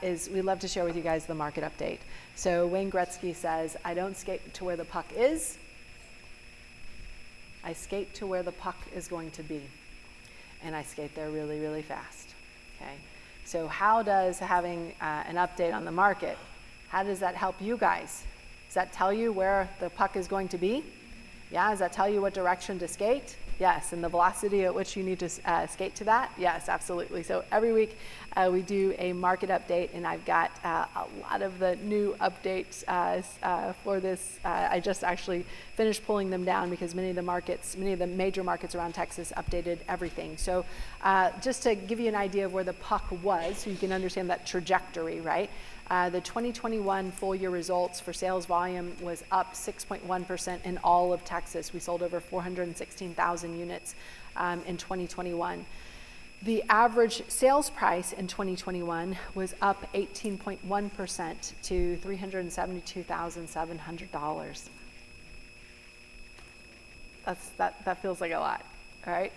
is we love to share with you guys the market update. So Wayne Gretzky says, I don't skate to where the puck is, I skate to where the puck is going to be. And I skate there really, really fast, okay? So how does having an update on the market, how does that help you guys? Does that tell you where the puck is going to be? Yeah, does that tell you what direction to skate? Yes, and the velocity at which you need to skate to that? Yes, absolutely. So every week we do a market update, and I've got a lot of the new updates for this. I just actually finished pulling them down because many of the major markets around Texas updated everything. So just to give you an idea of where the puck was, so you can understand that trajectory, right? The 2021 full year results for sales volume was up 6.1% in all of Texas. We sold over 416,000 units in 2021. The average sales price in 2021 was up 18.1% to $372,700. That feels like a lot, all right?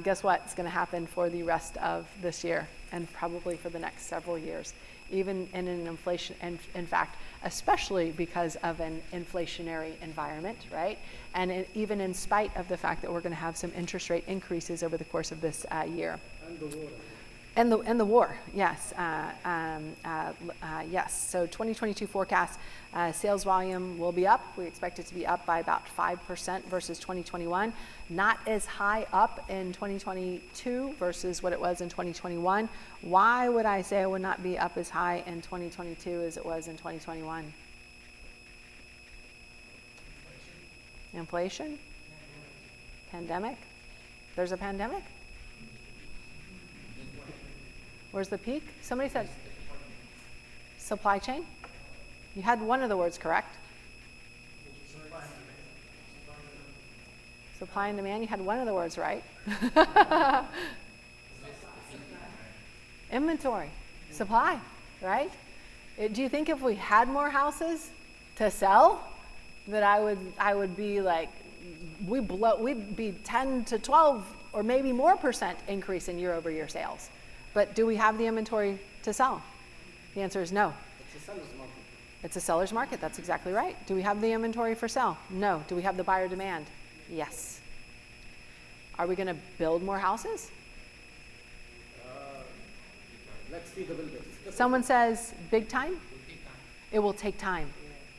Guess what? It's going to happen for the rest of this year and probably for the next several years, even in an inflation, and in fact, especially because of an inflationary environment, right? And even in spite of the fact that we're going to have some interest rate increases over the course of this year. And the war. And the war, yes. Yes, so 2022 forecast, sales volume will be up. We expect it to be up by about 5% versus 2021. Not as high up in 2022 versus what it was in 2021. Why would I say it would not be up as high in 2022 as it was in 2021? Inflation? Pandemic? There's a pandemic? Where's the peak? Somebody said supply chain. You had one of the words correct. Supply and demand. You had one of the words right. Inventory, supply, right? Do you think if we had more houses to sell, that I would be like, we'd be 10 to 12 or maybe more % increase in year-over-year sales? But do we have the inventory to sell? The answer is no. It's a seller's market. It's a seller's market, that's exactly right. Do we have the inventory for sale? No. Do we have the buyer demand? Yes. Are we going to build more houses? Let's see the builders. Someone says big time? It will take time.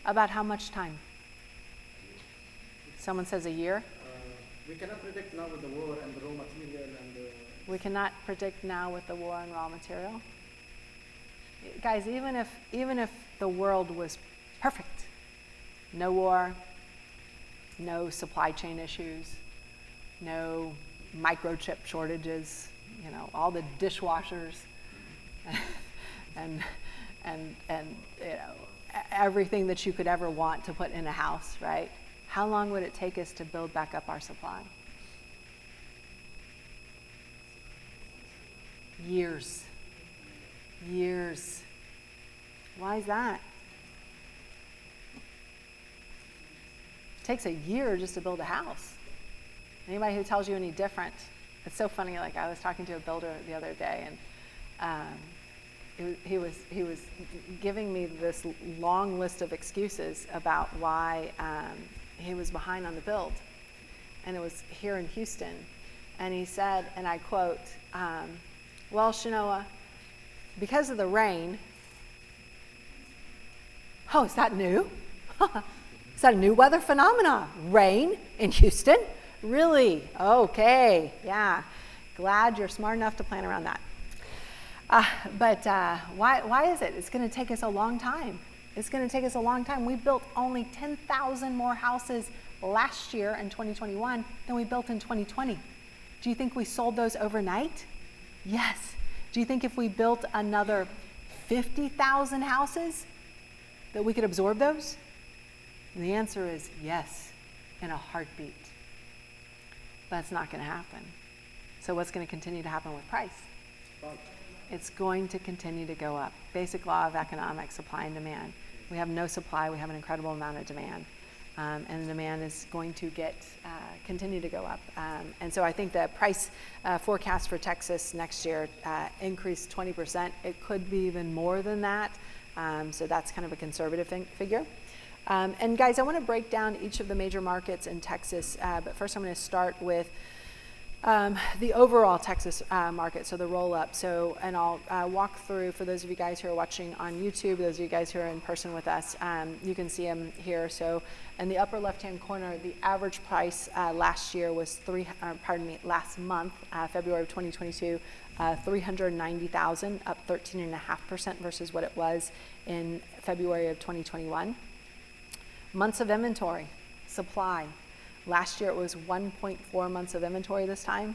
About how much time? Someone says a year? We cannot predict now with the war and the raw material and the... We cannot predict now with the war and raw material. Guys, even if the world was perfect, no war, no supply chain issues, no microchip shortages, you know, all the dishwashers and you know, everything that you could ever want to put in a house, right? How long would it take us to build back up our supply? Years. Years. Why is that? It takes a year just to build a house. Anybody who tells you any different, it's so funny. Like, I was talking to a builder the other day, and he was giving me this long list of excuses about why he was behind on the build, and it was here in Houston. And he said, and I quote, well, Shanoa, because of the rain. Oh, is that new? Is that a new weather phenomena? Rain in Houston? Really? Okay, yeah. Glad you're smart enough to plan around that. But why is it? It's going to take us a long time. It's going to take us a long time. We built only 10,000 more houses last year in 2021 than we built in 2020. Do you think we sold those overnight? Yes. Do you think if we built another 50,000 houses that we could absorb those? And the answer is yes, in a heartbeat. That's not going to happen. So what's going to continue to happen with price? It's going to continue to go up. Basic law of economics, supply and demand. We have no supply, we have an incredible amount of demand. and the demand is going to continue to go up. And so I think the price forecast for Texas next year increased 20%. It could be even more than that. So that's kind of a conservative figure. And guys, I want to break down each of the major markets in Texas, but first I'm going to start with the overall Texas market, so the roll-up. And I'll walk through, for those of you guys who are watching on YouTube, those of you guys who are in person with us, you can see them here. So in the upper left-hand corner, the average price last month, February of 2022, $390,000, up 13.5% versus what it was in February of 2021. Months of inventory, supply. Last year it was 1.4 months of inventory this time.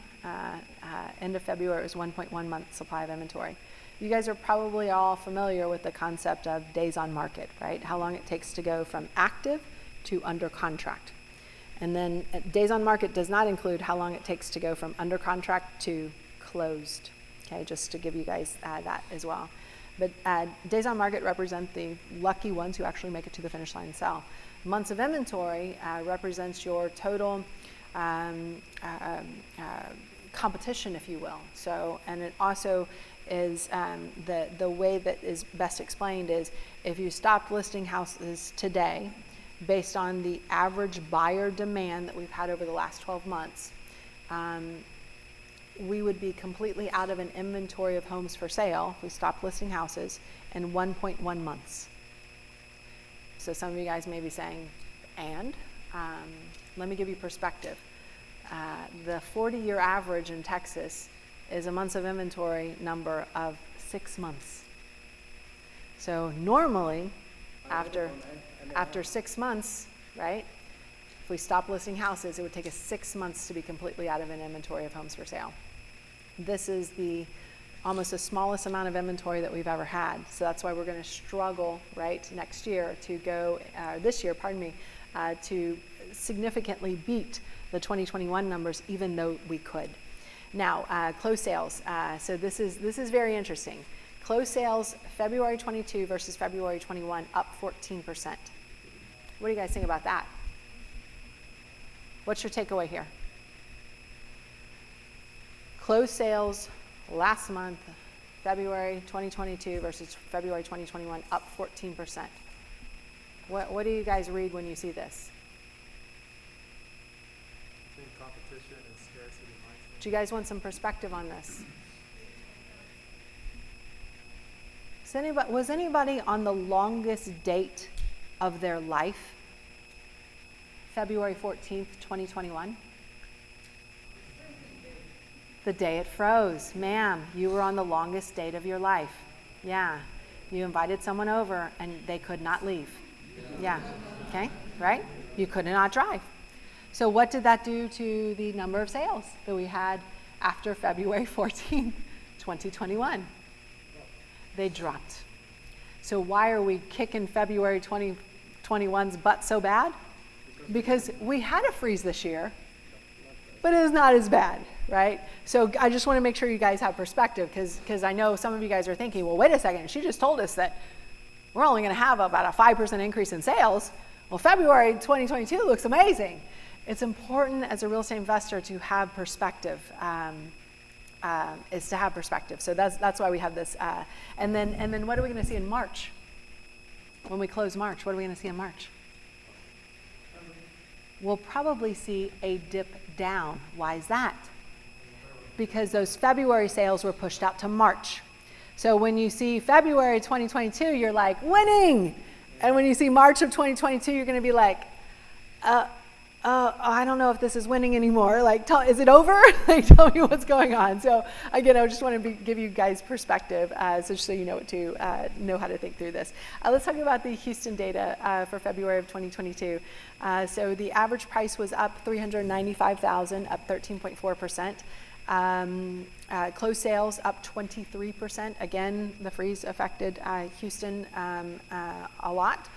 End of February it was 1.1 month supply of inventory. You guys are probably all familiar with the concept of days on market, right? How long it takes to go from active to under contract. And then days on market does not include how long it takes to go from under contract to closed. Okay, just to give you guys that as well. But days on market represent the lucky ones who actually make it to the finish line and sell. Months of inventory represents your total competition, if you will. So, and it also is the way that is best explained is if you stopped listing houses today based on the average buyer demand that we've had over the last 12 months, we would be completely out of an inventory of homes for sale if we stopped listing houses in 1.1 months. So some of you guys may be saying, let me give you perspective. The 40-year average in Texas is a months of inventory number of 6 months. So normally, after 6 months, right, if we stop listing houses, it would take us 6 months to be completely out of an inventory of homes for sale. This is almost the smallest amount of inventory that we've ever had. So that's why we're going to struggle, right, next year to go, this year, pardon me, to significantly beat the 2021 numbers, even though we could. Now, closed sales. So this is very interesting. Closed sales, February 22 versus February 21, up 14%. What do you guys think about that? What's your takeaway here? Closed sales last month, February 2022 versus February 2021, up 14%. What do you guys read when you see this? I think competition and scarcity mindset. Do you guys want some perspective on this? Was anybody on the longest date of their life? February 14th, 2021? The day it froze. Ma'am, you were on the longest date of your life. Yeah. You invited someone over and they could not leave. Yeah. Okay, right? You could not drive. So what did that do to the number of sales that we had after February 14th, 2021? They dropped. So why are we kicking February 2021's butt so bad? Because we had a freeze this year, but it is not as bad, right? So I just want to make sure you guys have perspective because I know some of you guys are thinking, well, wait a second, she just told us that we're only going to have about a 5% increase in sales. Well, February 2022 looks amazing. It's important as a real estate investor to have perspective, is to have perspective. So that's why we have this. And then what are we going to see in March? When we close March, what are we going to see in March? We'll probably see a dip down. Why is that? Because those February sales were pushed out to March. So when you see February 2022, you're like, winning. And when you see March of 2022, you're going to be like, I don't know if this is winning anymore. Like, is it over? Like, tell me what's going on. So again, I just want to give you guys perspective, so you know know how to think through this. Let's talk about the Houston data for February of 2022. So the average price was up $395,000, up 13.4%. Closed sales up 23%. Again, the freeze affected Houston a lot.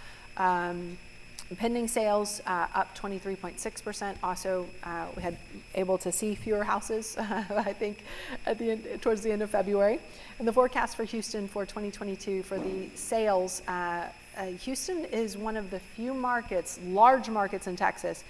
Pending sales up 23.6%. Also, we had able to see fewer houses, I think, towards the end of February. And the forecast for Houston for 2022 for the sales Houston is one of the few markets, large markets in Texas,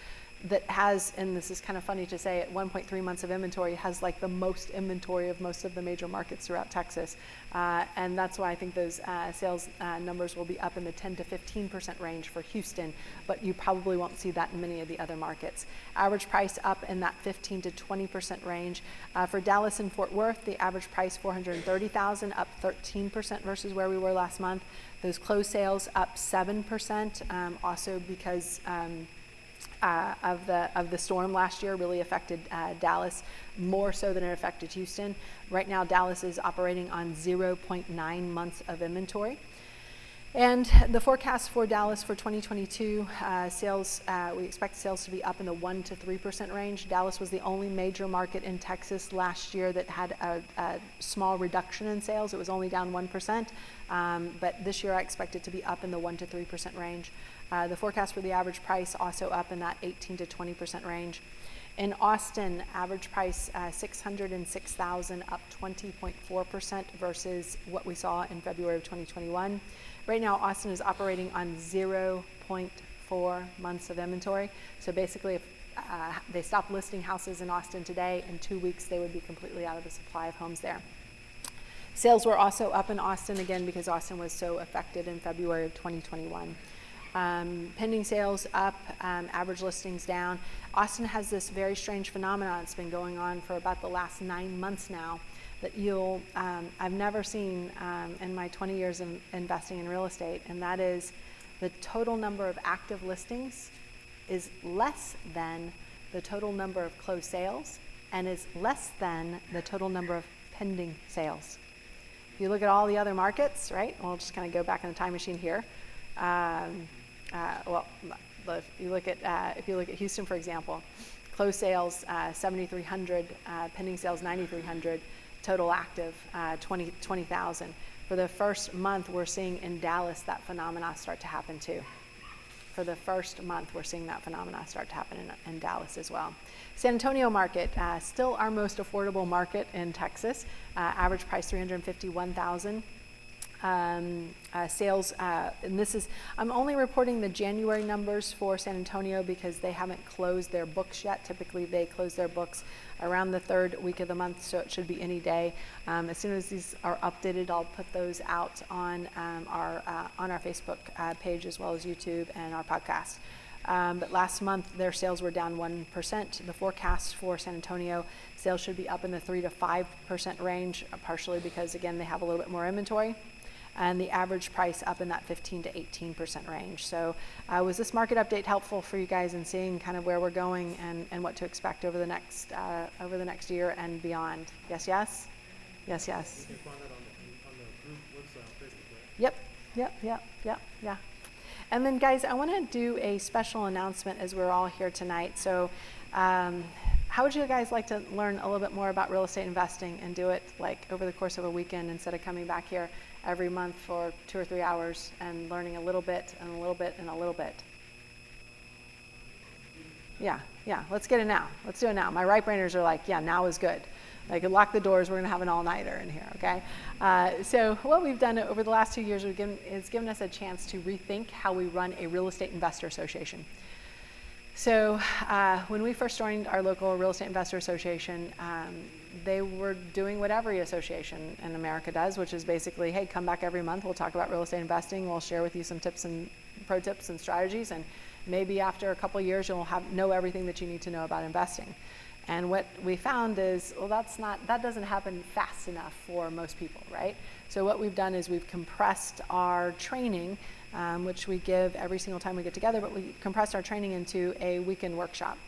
that has, and this is kind of funny to say, at 1.3 months of inventory, has like the most inventory of most of the major markets throughout Texas. And that's why I think those sales numbers will be up in the 10 to 15% range for Houston, but you probably won't see that in many of the other markets. Average price up in that 15 to 20% range. For Dallas and Fort Worth, the average price $430,000, up 13% versus where we were last month. Those closed sales up 7%, also because of the storm last year really affected Dallas more so than it affected Houston. Right now, Dallas is operating on 0.9 months of inventory. And the forecast for Dallas for 2022 sales, we expect sales to be up in the 1 to 3% range. Dallas was the only major market in Texas last year that had a small reduction in sales. It was only down 1%, but this year I expect it to be up in the 1 to 3% range. The forecast for the average price also up in that 18 to 20% range. In Austin, average price $606,000, up 20.4% versus what we saw in February of 2021. Right now, Austin is operating on 0.4 months of inventory. So basically, if they stopped listing houses in Austin today, in 2 weeks they would be completely out of the supply of homes there. Sales were also up in Austin again because Austin was so affected in February of 2021. Pending sales up, average listings down. Austin has this very strange phenomenon. It's been going on for about the last 9 months now that I've never seen in my 20 years of investing in real estate, and that is the total number of active listings is less than the total number of closed sales and is less than the total number of pending sales. If you look at all the other markets, right, we'll just kind of go back in the time machine here. If you look at Houston, for example, closed sales 7,300, pending sales 9,300, total active 20,000. For the first month, we're seeing in Dallas that phenomena start to happen too. For the first month, we're seeing that phenomena start to happen in Dallas as well. San Antonio market, still our most affordable market in Texas. Average price $351,000. Sales, and I'm only reporting the January numbers for San Antonio because they haven't closed their books yet. Typically they close their books around the 3rd week of the month, so it should be any day. As soon as these are updated, I'll put those out on our Facebook page as well as YouTube and our podcast. But last month their sales were down 1%. The forecast for San Antonio sales should be up in the 3 to 5% range, partially because again they have a little bit more inventory. And the average price up in that 15 to 18% range. So was this market update helpful for you guys in seeing kind of where we're going and what to expect over the next year and beyond? Yes, yes? Yes, yes. You can find that on the group website on Facebook, right? Yep. Yeah. And then guys, I want to do a special announcement as we're all here tonight. So how would you guys like to learn a little bit more about real estate investing and do it like over the course of a weekend instead of coming back here every month for 2 or 3 hours and learning a little bit and a little bit and a little bit? Yeah, let's get it now. Let's do it now. My right brainers are like, yeah, now is good. Like, lock the doors, we're gonna have an all-nighter in here, okay? So what we've done over the last 2 years is given us a chance to rethink how we run a real estate investor association. So when we first joined our local real estate investor association, they were doing what every association in America does, which is basically, hey, come back every month, we'll talk about real estate investing, we'll share with you some tips and pro tips and strategies, and maybe after a couple of years you'll know everything that you need to know about investing. And what we found is, well, that doesn't happen fast enough for most people, right? So what we've done is we've compressed our training, which we give every single time we get together, but we compressed our training into a weekend workshop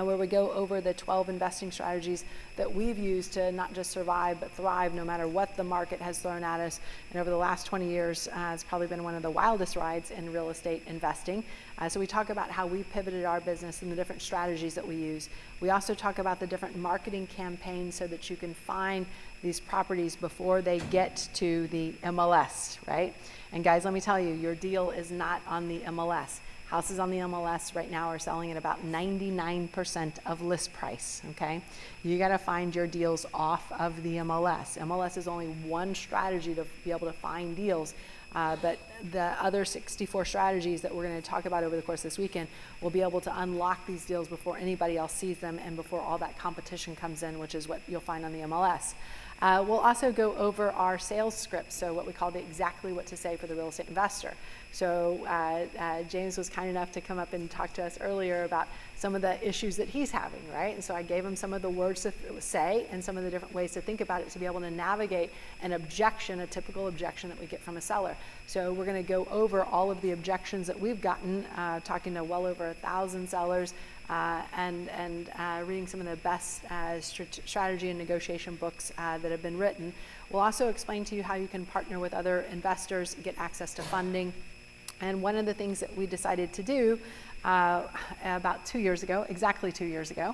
where we go over the 12 investing strategies that we've used to not just survive but thrive no matter what the market has thrown at us. And over the last 20 years, it's probably been one of the wildest rides in real estate investing. So we talk about how we pivoted our business and the different strategies that we use. We also talk about the different marketing campaigns so that you can find these properties before they get to the MLS, right? And guys, let me tell you, your deal is not on the MLS. Houses on the MLS right now are selling at about 99% of list price, okay? You gotta find your deals off of the MLS. MLS is only one strategy to be able to find deals. But the other 64 strategies that we're going to talk about over the course of this weekend will be able to unlock these deals before anybody else sees them and before all that competition comes in, which is what you'll find on the MLS. We'll also go over our sales scripts, so what we call the exactly what to say for the real estate investor. So James was kind enough to come up and talk to us earlier about some of the issues that he's having, right? And so I gave him some of the words to say and some of the different ways to think about it to be able to navigate an objection, a typical objection that we get from a seller. So we're going to go over all of the objections that we've gotten, talking to well over 1,000 sellers, and reading some of the best strategy and negotiation books that have been written. We'll also explain to you how you can partner with other investors, get access to funding. And one of the things that we decided to do about 2 years ago, exactly 2 years ago,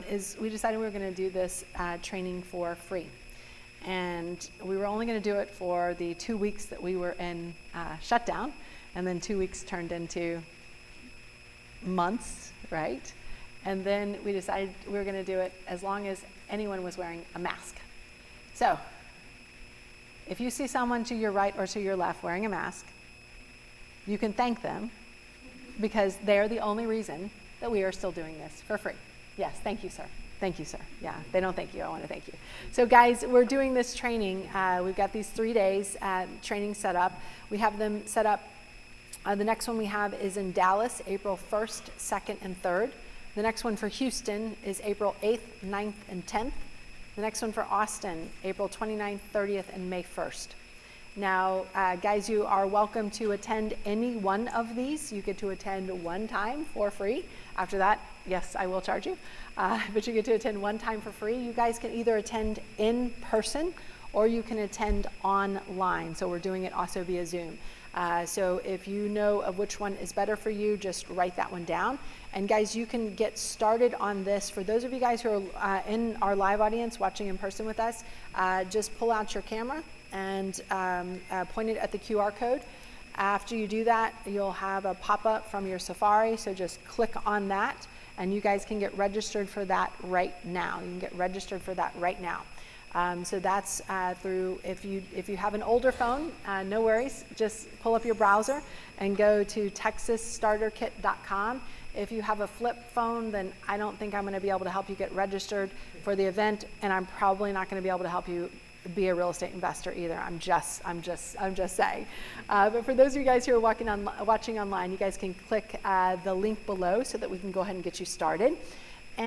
is we decided we were going to do this training for free. And we were only going to do it for the 2 weeks that we were in shutdown, and then 2 weeks turned into months, right? And then we decided we were going to do it as long as anyone was wearing a mask. So if you see someone to your right or to your left wearing a mask, you can thank them because they're the only reason that we are still doing this for free. Yes, thank you, sir. Thank you, sir. Yeah, they don't thank you. I want to thank you. So guys, we're doing this training. We've got these 3 days training set up. We have them set up. The next one we have is in Dallas, April 1st, 2nd, and 3rd. The next one for Houston is April 8th, 9th, and 10th. The next one for Austin, April 29th, 30th, and May 1st. Now, guys, you are welcome to attend any one of these. You get to attend one time for free. After that, yes, I will charge you, but you get to attend one time for free. You guys can either attend in person or you can attend online. So we're doing it also via Zoom. So if you know of which one is better for you, just write that one down. And guys, you can get started on this. For those of you guys who are in our live audience watching in person with us, just pull out your camera and point it at the QR code. After you do that, you'll have a pop-up from your Safari, so just click on that, and you guys can get registered for that right now. You can get registered for that right now. So that's through, if you have an older phone, no worries, just pull up your browser and go to texasstarterkit.com. If you have a flip phone, then I don't think I'm going to be able to help you get registered for the event, and I'm probably not going to be able to help you be a real estate investor either. I'm just saying. But for those of you guys who are watching online, you guys can click the link below so that we can go ahead and get you started.